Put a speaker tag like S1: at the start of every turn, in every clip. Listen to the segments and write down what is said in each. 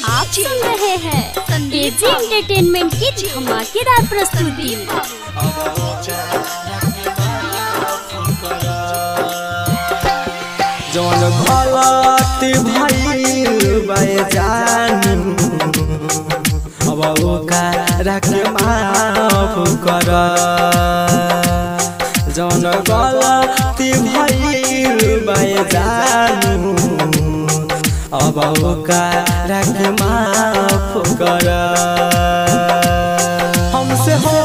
S1: आप सुन रहे हैं एजी एंटरटेनमेंट की धमाकेदार प्रस्तुति।
S2: जौन गलत भइल बाए जानू अब ओकरा के माफ कर। जौन गलत भइल बाए जानू अब ओकरा के माफ कर। हमसे हो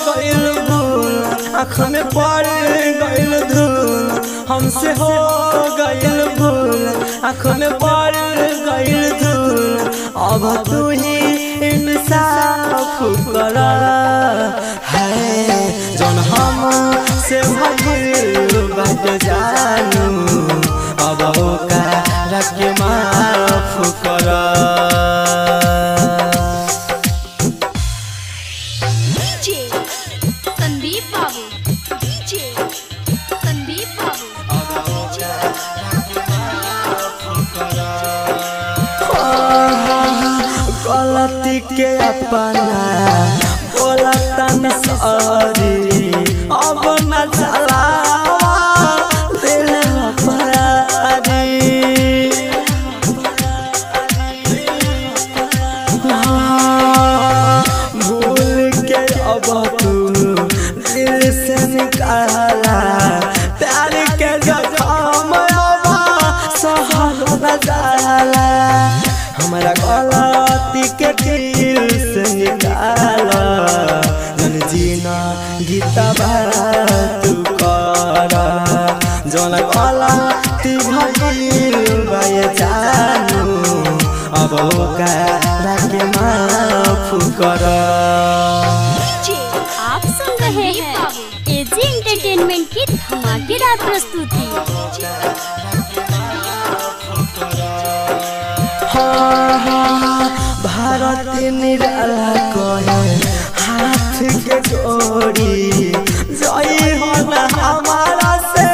S2: गइल भूल आँख में पड़ गइल धूल। हमसे हो गइल भूल आँख में पड़ गइल धूल। अब तू ही इंसाफ कर है जौन हमसे भइल बात जानू अब ओकरा के माफ कर।
S1: संदीप बाबू, संदीप
S2: गलती के अपना बोलता न सॉरी अब न चला दिल अपराधी। भूल के अब तू दिल से निकाला प्यार के जख्म सहल न जाला। हमारा गलती के दिल से निकाला जन जीना गीता तू कर। जौन गलती भइल बाए जानू अब ओकरा के माफ कर।
S1: आप सुन रहे हैं एजी एंटरटेनमेंट की धमाकेदार प्रस्तुति।
S2: भारत निराला कहे हाथ के जोड़ी जय हो न हमारा से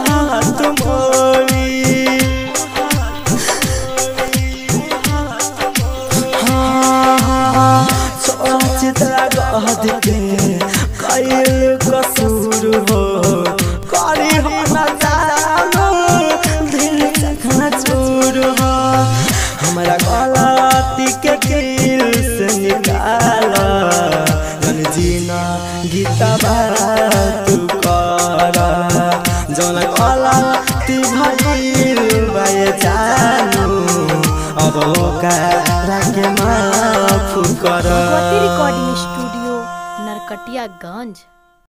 S2: हाथ मोड़ी। चित्रा गद के कैल कसूर हो करी हो न जानू दिल चखना चूर हो। हमारा गलती के दिल से निकाला जन जीना गीता तू कर। जौन गलती भइल बाए जानू अब ओकरा के माफ कर।
S3: Recording studio Narkatiaganj.